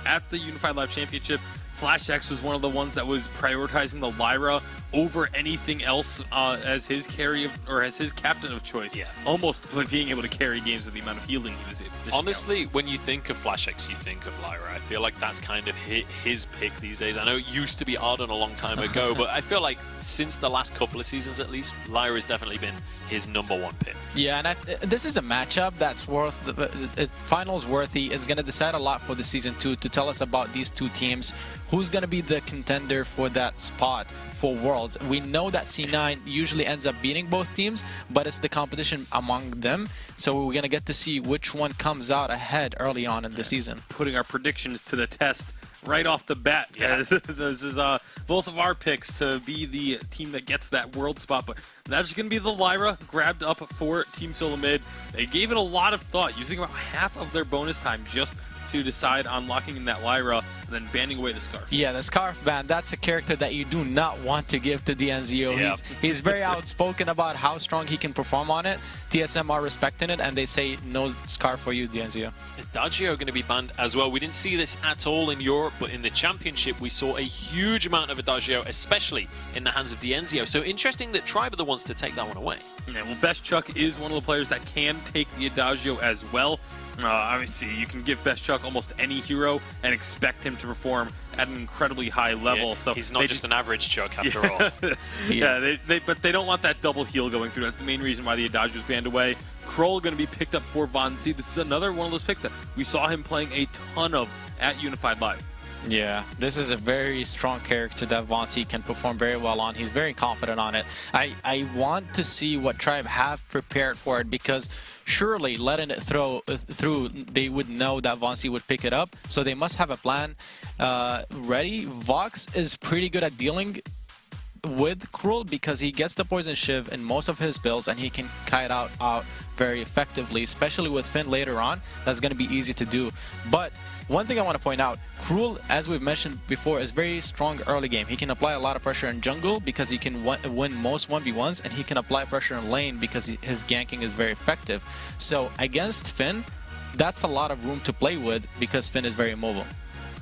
at the Unified Live Championship, Flash X was one of the ones that was prioritizing the Lyra over anything else as his as his captain of choice. Yeah. Almost being able to carry games with the amount of healing he was dishing Honestly, when you think of Flash X, you think of Lyra. I feel like that's kind of his pick these days. I know it used to be Arden a long time ago, but I feel like since the last couple of seasons at least, Lyra's definitely been his #1 pick. Yeah, and this is a matchup that's finals worthy. It's going to decide a lot for the season 2 to tell us about these two teams. Who's going to be the contender for that spot for Worlds? We know that C9 usually ends up beating both teams, but it's the competition among them. So we're going to get to see which one comes out ahead early on in the season. Putting our predictions to the test right off the bat. Yeah. This is both of our picks to be the team that gets that world spot, but that's going to be the Lyra grabbed up for Team Solomid. They gave it a lot of thought, using about half of their bonus time just to decide on locking in that Lyra and then banning away the Scarf. Yeah, the Scarf ban, that's a character that you do not want to give to DNZO. Yep. He's very outspoken about how strong he can perform on it. TSM are respecting it, and they say no Scarf for you, DNZO. Adagio going to be banned as well. We didn't see this at all in Europe, but in the Championship we saw a huge amount of Adagio, especially in the hands of DNZO. So interesting that Tribe are the ones to take that one away. Yeah, well, Best Chuck is one of the players that can take the Adagio as well. Obviously, you can give Best Chuck almost any hero and expect him to perform at an incredibly high level. Yeah, so he's not just an average Chuck after all. But they don't want that double heal going through. That's the main reason why the Adagio is banned away. Kroll going to be picked up for Von Z. This is another one of those picks that we saw him playing a ton of at Unified Live. Yeah, this is a very strong character that Von C can perform very well on. He's very confident on it. I want to see what Tribe have prepared for it, because surely letting it through, they would know that Von C would pick it up. So they must have a plan ready. Vox is pretty good at dealing with Cruel because he gets the Poison Shiv in most of his builds, and he can kite out very effectively, especially with Finn later on. That's going to be easy to do. But one thing I want to point out, Cruel, as we've mentioned before, is very strong early game. He can apply a lot of pressure in jungle because he can win most 1v1s, and he can apply pressure in lane because his ganking is very effective. So against Finn, that's a lot of room to play with because Finn is very mobile.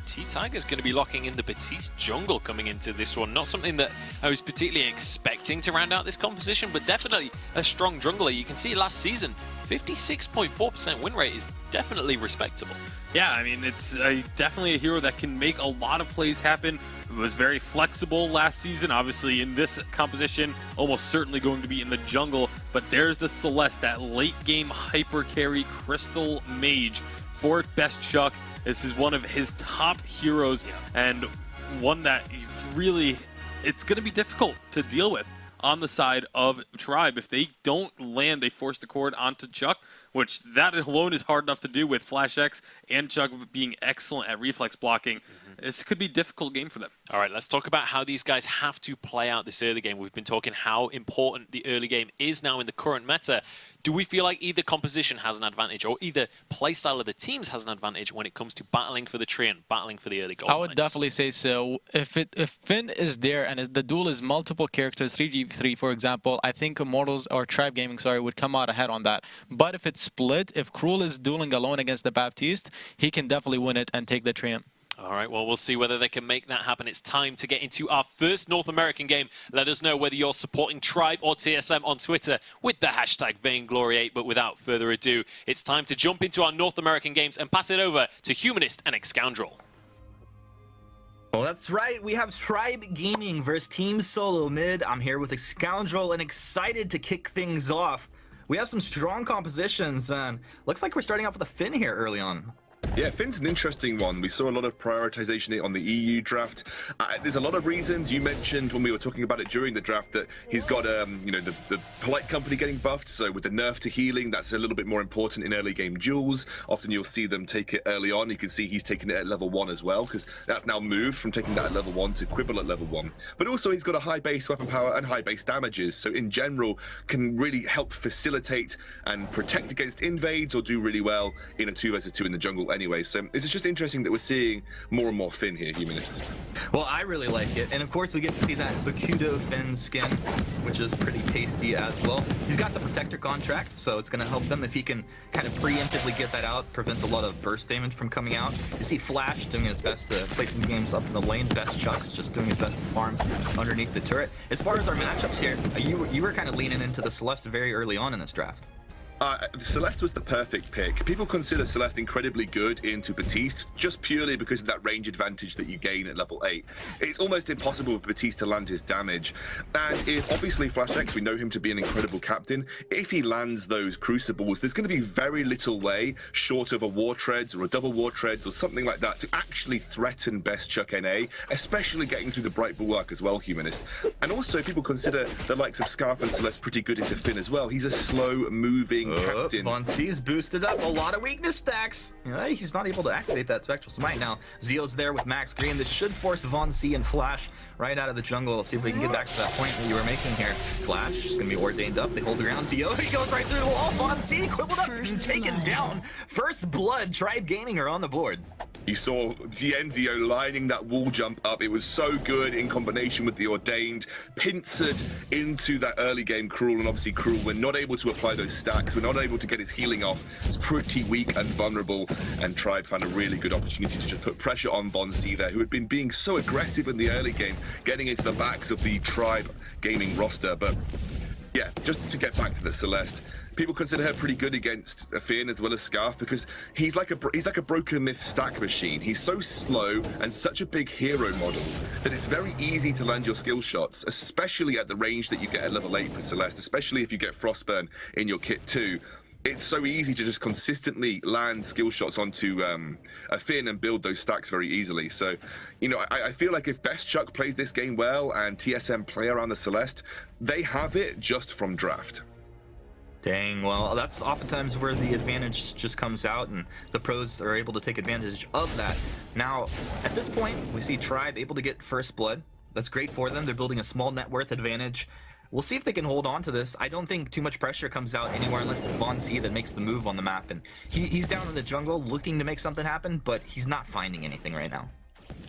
T-Tiger's going to be locking in the Batiste jungle coming into this one. Not something that I was particularly expecting to round out this composition, but definitely a strong jungler. You can see last season, 56.4% win rate is definitely respectable. Yeah, I mean, it's definitely a hero that can make a lot of plays happen. It was very flexible last season. Obviously, in this composition, almost certainly going to be in the jungle. But there's the Celeste, that late game hyper carry crystal mage for Best Chuck. This is one of his top heroes, and one that really, it's going to be difficult to deal with on the side of Tribe if they don't land a Force Accord onto Chuck, which that alone is hard enough to do with Flash X and Chuck being excellent at reflex blocking. This could be a difficult game for them. All right, let's talk about how these guys have to play out this early game. We've been talking how important the early game is now in the current meta. Do we feel like either composition has an advantage, or either playstyle of the teams has an advantage when it comes to battling for the tree and battling for the early gold I would mines? definitely say so. If Finn is there and the duel is multiple characters, 3v3 for example, I think Immortals or Tribe Gaming, would come out ahead on that. But if it's split, if Cruel is dueling alone against the Baptiste, he can definitely win it and take the triumph. All right, well, we'll see whether they can make that happen. It's time to get into our first North American game. Let us know whether you're supporting Tribe or TSM on Twitter with the hashtag Vainglory8. But without further ado, it's time to jump into our North American games and pass it over to Humanist and Excoundrel. Well, that's right. We have Tribe Gaming versus Team Solomid. I'm here with Excoundrel and excited to kick things off. We have some strong compositions, and looks like we're starting off with a Finn here early on. Yeah, Finn's an interesting one. We saw a lot of prioritization on the EU draft. There's a lot of reasons. You mentioned when we were talking about it during the draft that he's got, you know, the polite company getting buffed. So with the nerf to healing, that's a little bit more important in early game duels. Often you'll see them take it early on. You can see he's taking it at level 1 as well, because that's now moved from taking that at level 1 to Quibble at level 1. But also he's got a high base weapon power and high base damages. So in general, can really help facilitate and protect against invades, or do really well in a 2 versus 2 in the jungle anyway. anyway. So it's just interesting that we're seeing more and more Finn here, Humanist. Well, I really like it, and of course we get to see that Bakudo Finn skin, which is pretty tasty as well. He's got the Protector contract, so it's going to help them if he can kind of preemptively get that out, prevent a lot of burst damage from coming out. You see Flash doing his best to play some games up in the lane. Best Chuck's just doing his best to farm underneath the turret. As far as our matchups here, you were kind of leaning into the Celeste very early on in this draft. Celeste was the perfect pick. People consider Celeste incredibly good into Batiste just purely because of that range advantage that you gain at level 8. It's almost impossible for Batiste to land his damage. And if obviously Flash X, we know him to be an incredible captain, if he lands those crucibles, there's going to be very little way short of a War Treads or a double War Treads or something like that to actually threaten Best Chuck NA, especially getting through the Bright Bulwark as well, Humanist. And also people consider the likes of Scarf and Celeste pretty good into Finn as well. He's a slow moving captain. Von C's boosted up a lot of weakness stacks. He's not able to activate that Spectral Smite now. Zio's there with Max Green. This should force Von C and Flash right out of the jungle. Let's see if we can get back to that point that you were making here. Flash is going to be ordained up. They hold the ground. Zio, he goes right through the wall. Von C quibbled up and taken down. First blood. Tribe Gaming are on the board. You saw Zio lining that wall jump up. It was so good in combination with the Ordained. Pincered into that early game Cruel, and obviously Cruel, we're not able to apply those stacks. We're not able to get his healing off. It's pretty weak and vulnerable, and Tribe found a really good opportunity to just put pressure on Von C there, who had been being so aggressive in the early game, getting into the backs of the Tribe Gaming roster. But yeah, just to get back to the Celeste, people consider her pretty good against Finn as well as Scarf because he's like a broken myth stack machine. He's so slow and such a big hero model that it's very easy to land your skill shots, especially at the range that you get at level 8 for Celeste, especially if you get Frostburn in your kit too. It's so easy to just consistently land skill shots onto a Finn and build those stacks very easily. So, you know, I feel like if Best Chuck plays this game well and TSM play around the Celeste, they have it just from draft. Dang, well, that's oftentimes where the advantage just comes out, and the pros are able to take advantage of that. Now, at this point, we see Tribe able to get first blood. That's great for them. They're building a small net worth advantage. We'll see if they can hold on to this. I don't think too much pressure comes out anywhere unless it's Von C that makes the move on the map. And he's down in the jungle looking to make something happen, but he's not finding anything right now.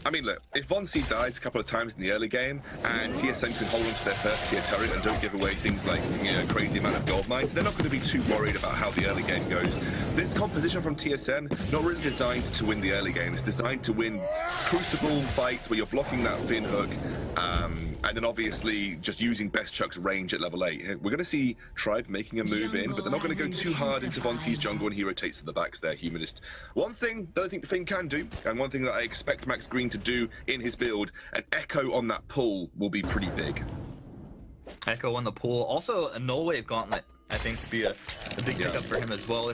I mean, look, if Von C dies a couple of times in the early game and TSM can hold on to their first tier turret and don't give away things like, you know, crazy amount of gold mines, they're not going to be too worried about how the early game goes. This composition from TSM, not really designed to win the early game. It's designed to win crucible fights where you're blocking that Finn hook, and then obviously just using Best Chuck's range at level 8. We're going to see Tribe making a move in, but they're not going to go too hard into Von C's jungle, and he rotates to the backs there, Humanist. One thing that I think Finn can do, and one thing that I expect Max Green to do in his build, an Echo on that pull will be pretty big. Echo on the pull. Also, a Null Wave Gauntlet, I think, could be a big pickup for him as well.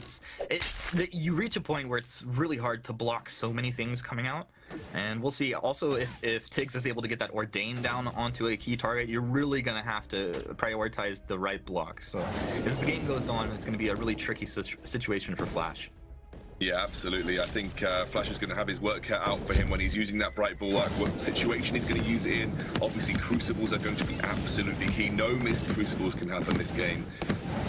You reach a point where it's really hard to block so many things coming out. And we'll see also if Tiggs is able to get that Ordained down onto a key target, you're really going to have to prioritize the right block. So as the game goes on, it's going to be a really tricky situation for Flash. Yeah, absolutely. I think Flash is going to have his work cut out for him when he's using that Bright Bulwark. What situation he's going to use it in. Obviously, Crucibles are going to be absolutely key. No missed Crucibles can happen this game.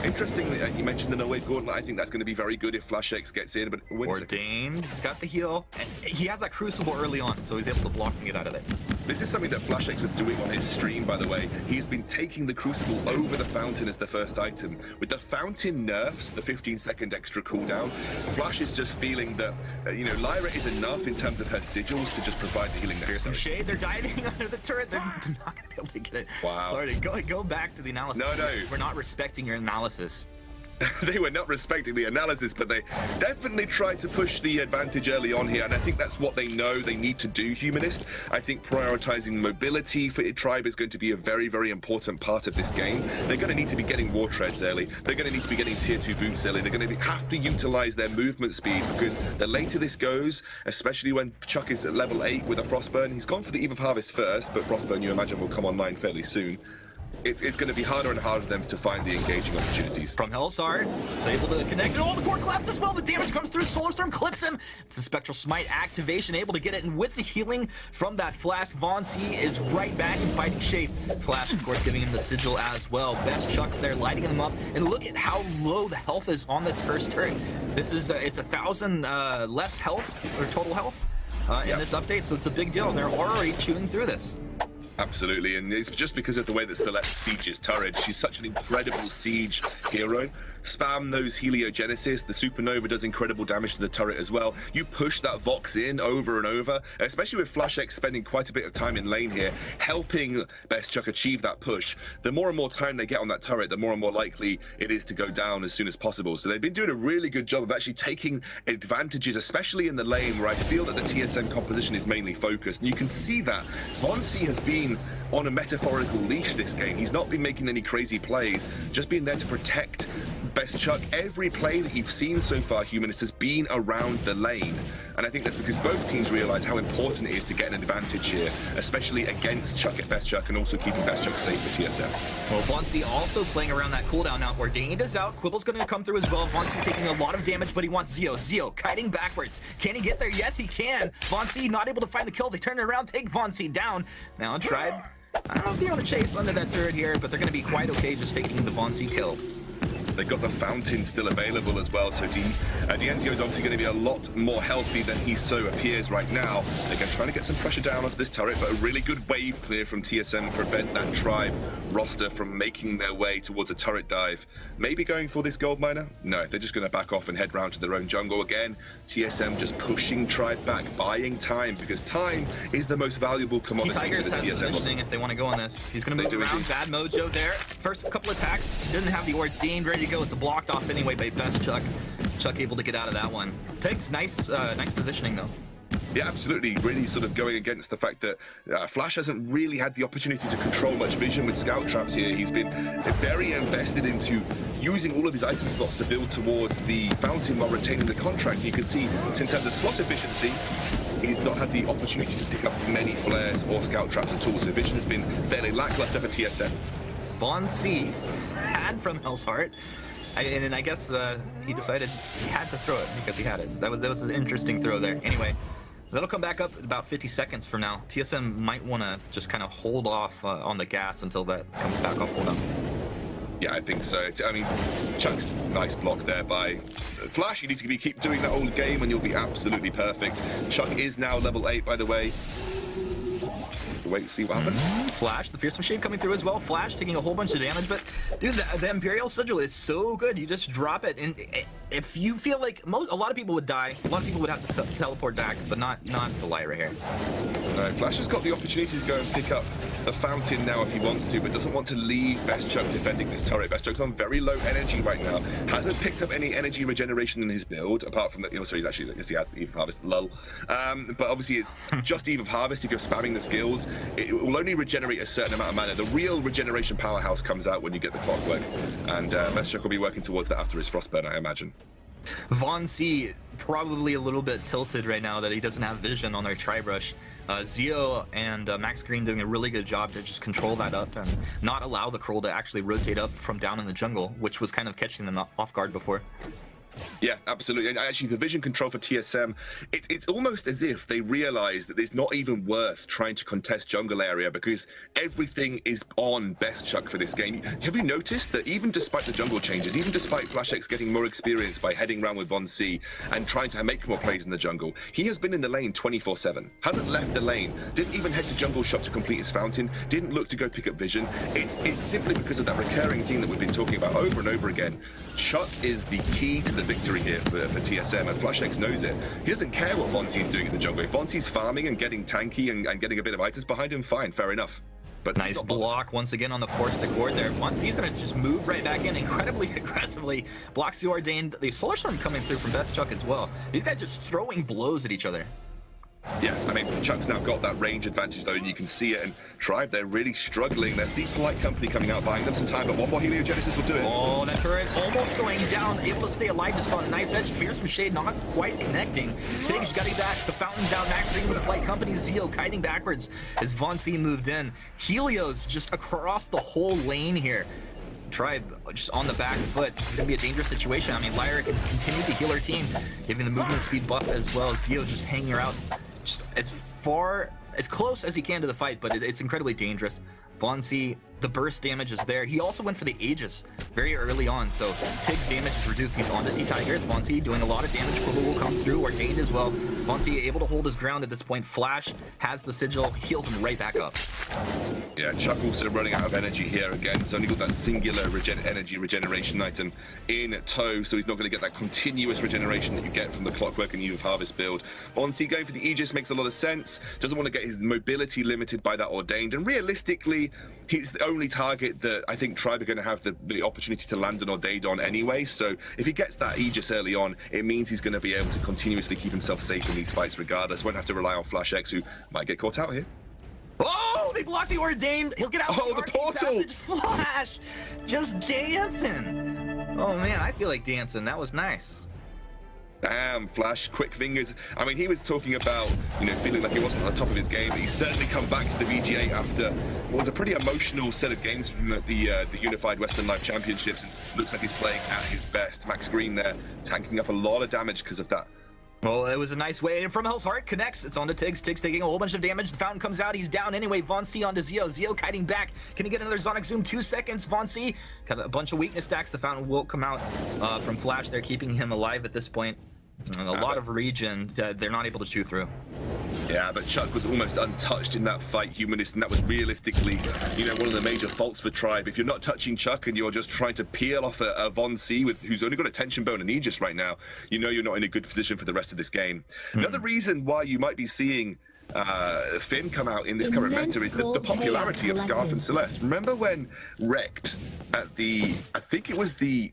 Interestingly, you mentioned the No Wave Gauntlet. I think that's going to be very good if Flash X gets in. But Ordained, he's got the heal. And he has that Crucible early on, so he's able to block and get out of it. This is something that Flash X was doing on his stream, by the way. He's been taking the Crucible over the Fountain as the first item. With the Fountain nerfs, the 15-second extra cooldown, Flash is just feeling that, you know, Lyra is enough in terms of her sigils to just provide the healing necessary. There's some shade. They're diving under the turret. They're not going to be able to get it. Wow. Sorry, go back to the analysis. No. We're not respecting your analysis. They were not respecting the analysis, but they definitely tried to push the advantage early on here, and I think that's what they know they need to do, Humanist. I think prioritizing mobility for Tribe is going to be a very, very important part of this game. They're going to need to be getting War Treads early. They're going to need to be getting Tier 2 boots early. They're going to have to utilize their movement speed, because the later this goes, especially when Chuck is at level 8 with a Frostburn, he's gone for the Eve of Harvest first, but Frostburn, you imagine, will come online fairly soon. it's going to be harder and harder for them to find the engaging opportunities. From Hellsart, it's able to connect, and all the core collapse as well. The damage comes through. Solar Storm clips him. It's the Spectral Smite activation, able to get it, and with the healing from that Flask, Vainglory8 is right back in fighting shape. Flash, of course, giving him the sigil as well. Best Chuck's there, lighting him up, and look at how low the health is on the first turret. This is it's 1,000 less health or total health in this update, so it's a big deal. And they're already chewing through this. Absolutely, and it's just because of the way that Celeste sieges turret. She's such an incredible siege hero. Spam those Heliogenesis. The Supernova does incredible damage to the turret as well. You push that Vox in over and over, especially with FlashX spending quite a bit of time in lane here, helping Best Chuck achieve that push. The more and more time they get on that turret, the more and more likely it is to go down as soon as possible. So they've been doing a really good job of actually taking advantages, especially in the lane where I feel that the TSM composition is mainly focused. And you can see that Vainglory8 has been on a metaphorical leash this game. He's not been making any crazy plays, just being there to protect Best Chuck. Every play that you've seen so far, Humanist, has been around the lane. And I think that's because both teams realize how important it is to get an advantage here, especially against Best Chuck, and also keeping Best Chuck safe for TSM. Well, Vainglory8 also playing around that cooldown now. Ordained is out. Quibble's going to come through as well. Vainglory8 taking a lot of damage, but he wants Zeo. Zeo kiting backwards. Can he get there? Yes, he can. Vainglory8 not able to find the kill. They turn it around, take Vainglory8 down. Now Tribe, I don't know if they want to chase under that turret here, but they're going to be quite okay just taking the Vainglory8 kill. They've got the Fountain still available as well, so Dienzio is obviously going to be a lot more healthy than he so appears right now. Again, trying to get some pressure down onto this turret, but a really good wave clear from TSM to prevent that Tribe roster from making their way towards a turret dive. Maybe going for this gold miner? No, they're just going to back off and head round to their own jungle again. TSM just pushing Tribe back, buying time, because time is the most valuable commodity to the TSM positioning if they want to go on this. He's going to move around. Bad Mojo there. First couple attacks, didn't have the Ordained ready to go. It's blocked off anyway by Best Chuck. Chuck able to get out of that one. Takes nice positioning though. Yeah, absolutely. Really sort of going against the fact that Flash hasn't really had the opportunity to control much vision with scout traps here. He's been very invested into using all of his item slots to build towards the Fountain while retaining the contract. You can see, since the slot efficiency, he's not had the opportunity to pick up many flares or scout traps at all. So vision has been fairly lackluster for TSM. Vainglory8 had from Hellsart. And I guess he decided he had to throw it because he had it. That was an interesting throw there. Anyway, that'll come back up about 50 seconds from now. TSM might want to just kind of hold off on the gas until that comes back off. Hold up. Yeah, I think so. I mean, Chuck's nice block there by Flash. You need to keep doing that all game and you'll be absolutely perfect. Chuck is now level 8, by the way. Wait, see what happens. Flash, the Fearsome Shade coming through as well. Flash taking a whole bunch of damage, but dude, the Imperial Sigil is so good. You just drop it, and if you feel like a lot of people would die, a lot of people would have to teleport back, but not the Lyra here. No, Flash has got the opportunity to go and pick up the Fountain now if he wants to, but doesn't want to leave Best Chuck defending this turret. Best Chuck's on very low energy right now. Hasn't picked up any energy regeneration in his build, apart from that. So he's actually, yes, he has the Eve of Harvest, lull. But obviously it's just Eve of Harvest. If you're spamming the skills, it will only regenerate a certain amount of mana. The real regeneration powerhouse comes out when you get the clockwork, and Best Chuck will be working towards that after his Frostburn, I imagine. Vainglory8 probably a little bit tilted right now that he doesn't have vision on their Tri-Brush. Zeo and Max Green doing a really good job to just control that up and not allow the Kroll to actually rotate up from down in the jungle, which was kind of catching them off guard before. Yeah, absolutely. And actually, the vision control for TSM, it's almost as if they realize that it's not even worth trying to contest jungle area because everything is on Best Chuck for this game. Have you noticed that even despite the jungle changes, even despite FlashX getting more experience by heading around with Vainglory8 and trying to make more plays in the jungle, he has been in the lane 24/7, hasn't left the lane, didn't even head to jungle shop to complete his Fountain, didn't look to go pick up vision. It's simply because of that recurring theme that we've been talking about over and over again. Chuck is the key to the victory here for TSM, and FlashX knows it. He doesn't care what Vainglory8's doing in the jungle. If Vainglory8's farming and getting tanky and getting a bit of items behind him, fine, fair enough. But nice block once again on the forced accord there. Vainglory8's going to just move right back in incredibly aggressively. Blocks the Ordained. The Solar Storm coming through from Best Chuck as well. These guys just throwing blows at each other. Yeah, I mean, Chuck's now got that range advantage, though, and you can see it. And Tribe, they're really struggling. There's the Polite Company coming out, buying them some time, but one more Heliogenesis will do it. Oh, that turret almost going down, able to stay alive just on Knife's Edge. Fearsome Shade not quite connecting. Tiggs getting back, the Fountain's down, Max Green with the Polite Company, Zeo kiting backwards as Von C moved in. Helio's just across the whole lane here. Tribe just on the back foot. This is going to be a dangerous situation. I mean, Lyra can continue to heal her team, giving the movement speed buff as well as Zeo just hanging her out just as close as he can to the fight, but it's incredibly dangerous. Von C, the burst damage is there. He also went for the Aegis very early on, so Tig's damage is reduced. He's on the T-Tigers. Von C doing a lot of damage. Quibble will come through, Ordained as well. Von C able to hold his ground at this point. Flash has the sigil, heals him right back up. Yeah, Chuck also running out of energy here again. He's only got that singular energy regeneration item in tow, so he's not going to get that continuous regeneration that you get from the Clockwork and Eve of Harvest build. Von C going for the Aegis makes a lot of sense. Doesn't want to get his mobility limited by that Ordained, and realistically, he's the only target that I think Tribe are going to have the opportunity to land an Ordained on anyway. So if he gets that Aegis early on, it means he's going to be able to continuously keep himself safe in these fights regardless. Won't have to rely on Flash X, who might get caught out here. Oh, they blocked the Ordained. He'll get out. Oh, the portal. Passage. Flash just dancing. Oh man, I feel like dancing. That was nice. Damn, Flash, quick fingers. I mean, he was talking about, feeling like he wasn't on the top of his game, but he's certainly come back to the VGA after what was a pretty emotional set of games from the Unified Western Live Championships, and looks like he's playing at his best. Max Green there, tanking up a lot of damage because of that. Well, it was a nice way. And from Hell's Heart connects. It's on to Tiggs. Tiggs taking a whole bunch of damage. The Fountain comes out. He's down anyway. Von C onto Zeo. Zeo kiting back. Can he get another Sonic Zoom? 2 seconds. Von C got a bunch of weakness stacks. The Fountain will come out from Flash. They're keeping him alive at this point. And a lot of region they're not able to chew through. Yeah, but Chuck was almost untouched in that fight, Humanist, and that was realistically, one of the major faults for Tribe. If you're not touching Chuck and you're just trying to peel off a Von C who's only got a tension bone and Aegis right now, you're not in a good position for the rest of this game. Another reason why you might be seeing Finn come out in this current meta is the popularity of Scarf and Celeste. Remember when Wrecked at I think it was the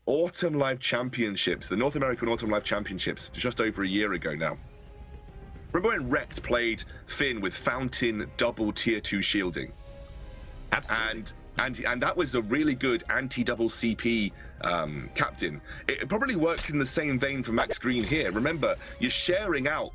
Autumn Live Championships, the North American Autumn Live Championships, just over a year ago now. Remember when Wrecked played Finn with Fountain double tier 2 shielding? Absolutely. And that was a really good anti-double CP captain. It probably worked in the same vein for Max Green here. Remember, you're sharing out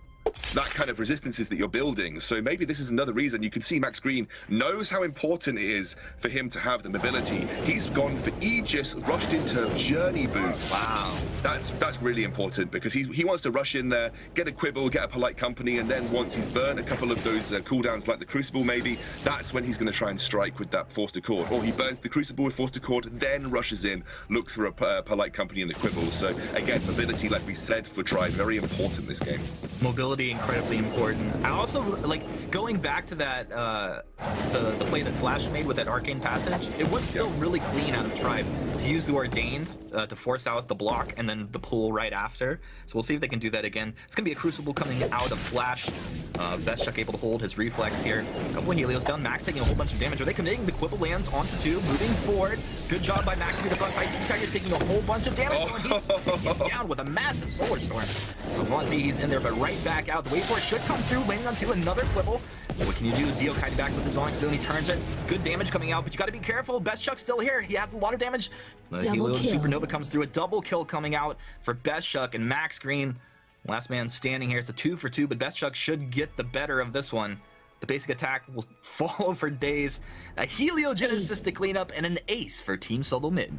that kind of resistances that you're building. So maybe this is another reason. You can see Max Green knows how important it is for him to have the mobility. He's gone for Aegis, rushed into Journey boots. Wow. That's really important because he wants to rush in there, get a Quibble, get a Polite Company, and then once he's burned a couple of those cooldowns like the Crucible maybe, that's when he's going to try and strike with that Forced Accord. Or he burns the Crucible with Forced Accord, then rushes in, looks for a Polite Company and a Quibble. So again, mobility, like we said, for Tribe, very important this game. Mobility incredibly important. I also like going back to that the play that Flash made with that Arcane Passage. It was still really clean out of Tribe to use the Ordained to force out the block and then the pull right after. So we'll see if they can do that again. It's gonna be a Crucible coming out of Flash. Best Chuck able to hold his reflex here. A couple of Helios down. Max taking a whole bunch of damage. Are they committing? The Quibble lands onto 2, moving forward. Good job by Max to be the front side. T-Tiger's taking a whole bunch of damage. And he's taking it down with a massive Solar Storm. So Von C, he's in there, but right back out. The wait for it should come through, landing onto another Quibble. What can you do? Zeo kiting back with the Sonic Zone. He turns it. Good damage coming out, but you got to be careful. Best Chuck's still here. He has a lot of damage. Supernova comes through. A double kill coming out for Best Chuck and Max Green. Last man standing here. It's a 2 for 2, but Best Chuck should get the better of this one. The basic attack will follow for days. A Heliogenesis to clean up and an ace for Team Solomid.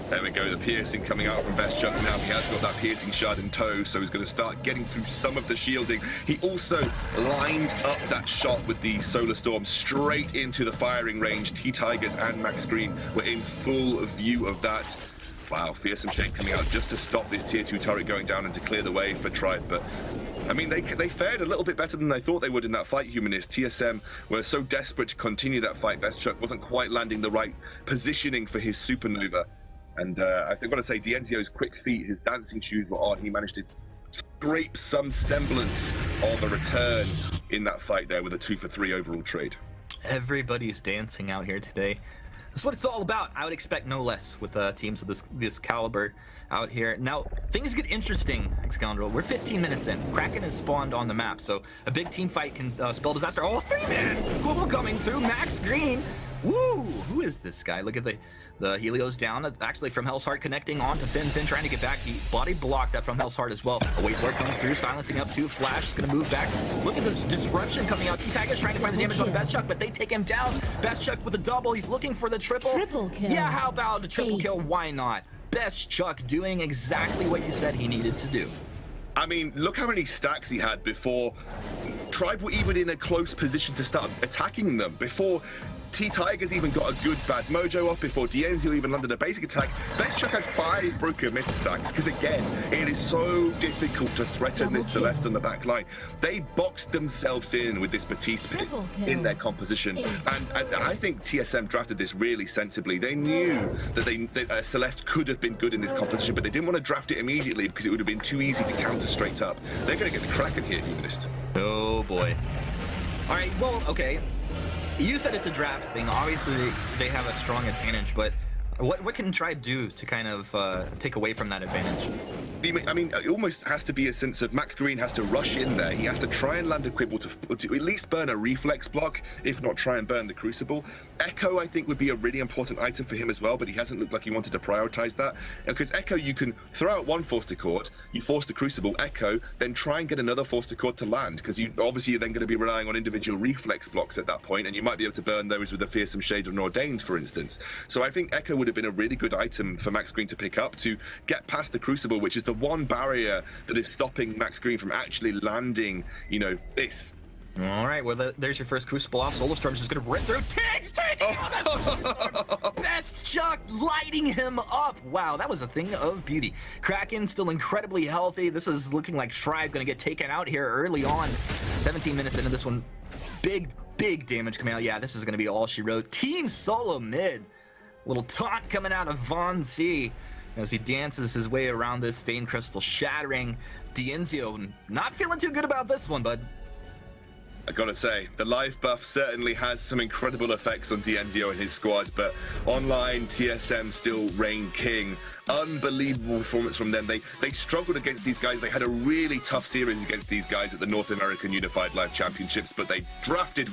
There we go, the piercing coming out from Best Chuck. Now he has got that piercing shard in tow, so he's going to start getting through some of the shielding. He also lined up that shot with the Solar Storm straight into the firing range. T-Tigers and Max Green were in full view of that. Wow, Fearsome Shade coming out just to stop this tier 2 turret going down and to clear the way for Tribe. But I mean, they fared a little bit better than I thought they would in that fight, Humanist. TSM were so desperate to continue that fight. Best Chuck wasn't quite landing the right positioning for his Supernova. And I've got to say, Dienzio's quick feet, his dancing shoes were on. He managed to scrape some semblance of a return in that fight there with a 2 for 3 overall trade. Everybody's dancing out here today. That's what it's all about. I would expect no less with teams of this caliber out here. Now, things get interesting, Scoundrel. We're 15 minutes in. Kraken has spawned on the map, so a big team fight can spell disaster. Oh, 3-man! Global coming through. Max Green. Woo! Who is this guy? Look at the Helios down. Actually, from Hell's Heart connecting on to Finn. Finn trying to get back. He body blocked that from Hell's Heart as well. A wait for it comes through, silencing up 2. Flash is going to move back. Look at this disruption coming out. T-Tiger's trying to find the damage on Best Chuck, but they take him down. Best Chuck with a double. He's looking for the triple. Triple kill. Yeah, how about a triple Ace. kill? Why not? Best Chuck doing exactly what you said he needed to do. I mean, look how many stacks he had before Tribe were even in a close position to start attacking them. Before T-Tigers even got a good bad mojo off, before Dienzio even landed a basic attack, Best Chuck had 5 broken myth stacks, because again, it is so difficult to threaten this Celeste on the back line. They boxed themselves in with this Batiste pick in their composition, and I think TSM drafted this really sensibly. They knew that Celeste could have been good in this composition, but they didn't want to draft it immediately because it would have been too easy to counter straight up. They're going to get the Kraken here, Humanist. Oh boy. All right, well, okay. You said it's a draft thing. Obviously, they have a strong advantage, but what can Tribe do to kind of take away from that advantage? I mean, it almost has to be a sense of Max Green has to rush in there. He has to try and land a Quibble to at least burn a reflex block, if not try and burn the Crucible. Echo, I think, would be a really important item for him as well, but he hasn't looked like he wanted to prioritize that. Because Echo, you can throw out one Force to Court, you force the Crucible, Echo, then try and get another Force to Court to land, because you obviously you're then going to be relying on individual reflex blocks at that point, and you might be able to burn those with a Fearsome Shade or an Ordained, for instance. So I think Echo would have been a really good item for Max Green to pick up to get past the Crucible, which is the one barrier that is stopping Max Green from actually landing, you know, this. All right, well, there's your first Crucible off. Solar Storm's just going to rip through. Tiggs taking on that Solar Storm. Best Chuck lighting him up. Wow, that was a thing of beauty. Kraken still incredibly healthy. This is looking like Tribe going to get taken out here early on. 17 minutes into this one. Big damage coming out. Yeah, this is going to be all she wrote. Team Solomid. Little taunt coming out of Von C as he dances his way around this Vein Crystal, shattering. Dienzio not feeling too good about this one, bud. I gotta say, the live buff certainly has some incredible effects on Dienzio and his squad, but online, TSM still reign king. Unbelievable performance from them. They struggled against these guys. They had a really tough series against these guys at the North American Unified Live Championships, but they drafted